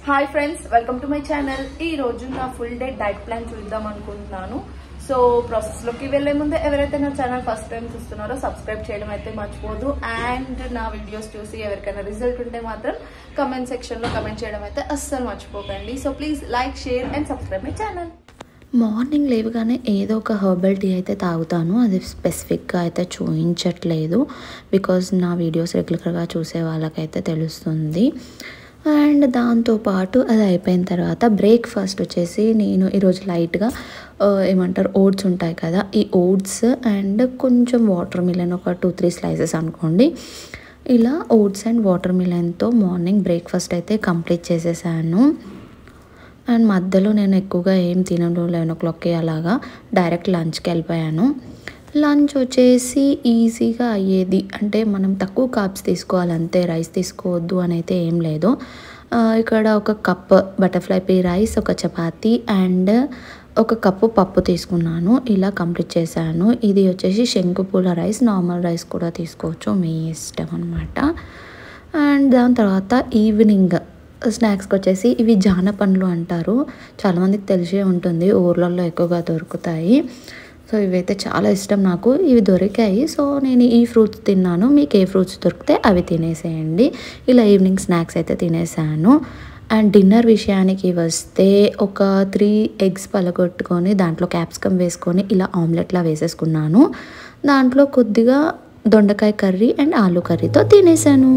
Hi friends, welcome to my channel. ఈ రోజు నా ఫుల్ డే డైట్ ప్లాన్ చూద్దాం అనుకుంటున్నాను. సో ప్రాసెస్ లోకి వెళ్లే ముందు ఎవరైతే నా ఛానల్ ఫస్ట్ టైం చూస్తున్నారో సబ్స్క్రైబ్ చేయడం అయితే మర్చిపోదు. అండ్ నా వీడియోస్ చూసి ఎవరికైనా రిజల్ట్ ఉంటే మాత్రం కమెంట్ సెక్షన్ లో కమెంట్ చేయడం అయితే అస్సలు మర్చిపోకండి. So please like, share and subscribe my channel. Morning లేవగానే ఏదో ఒక హెర్బల్ టీ అయితే తాగుతాను. అది స్పెసిఫిక్గా అయితే చూపించట్లేదు, బికాజ్ నా వీడియోస్ రెగ్యులర్గా చూసే వాళ్ళకైతే తెలుస్తుంది. అండ్ దాంతోపాటు అది అయిపోయిన తర్వాత బ్రేక్ఫాస్ట్ వచ్చేసి నేను ఈరోజు లైట్గా ఏమంటారు ఓట్స్ ఉంటాయి కదా, ఈ ఓట్స్ అండ్ కొంచెం వాటర్ మిలన్ ఒక 2-3 స్లైసెస్ అనుకోండి. ఇలా ఓట్స్ అండ్ వాటర్ మిలన్తో మార్నింగ్ బ్రేక్ఫాస్ట్ అయితే కంప్లీట్ చేసేసాను. అండ్ మధ్యలో నేను ఎక్కువగా ఏం తినను, 11 o'clockకి అలాగా డైరెక్ట్ లంచ్కి వెళ్ళిపోయాను. లంచ్ వచ్చేసి ఈజీగా అయ్యేది, అంటే మనం తక్కువ కార్బ్స్ తీసుకోవాలి అంతే, రైస్ తీసుకోవద్దు అని అయితే ఏం లేదు. ఇక్కడ ఒక కప్ బటర్ఫ్లై పీ రైస్, ఒక చపాతీ అండ్ ఒక కప్పు పప్పు తీసుకున్నాను. ఇలా కంప్లీట్ చేశాను. ఇది వచ్చేసి శంకుపూల రైస్, నార్మల్ రైస్ కూడా తీసుకోవచ్చు, మీ ఇష్టం అనమాట. అండ్ దాని తర్వాత ఈవినింగ్ స్నాక్స్కి వచ్చేసి ఇవి జానపండ్లు అంటారు, చాలామందికి తెలిసే ఉంటుంది, ఊర్లలో ఎక్కువగా దొరుకుతాయి. సో ఇవైతే చాలా ఇష్టం నాకు, ఇవి దొరికాయి. సో నేను ఈ ఫ్రూట్స్ తిన్నాను, మీకు ఏ ఫ్రూట్స్ దొరికితే అవి తినేసేయండి. ఇలా ఈవినింగ్ స్నాక్స్ అయితే తినేసాను. అండ్ డిన్నర్ విషయానికి వస్తే ఒక 3 eggs పలగొట్టుకొని దాంట్లో క్యాప్సికమ్ వేసుకొని ఇలా ఆమ్లెట్లా వేసేసుకున్నాను. దాంట్లో కొద్దిగా దొండకాయ కర్రీ అండ్ ఆలూ కర్రీతో తినేసాను.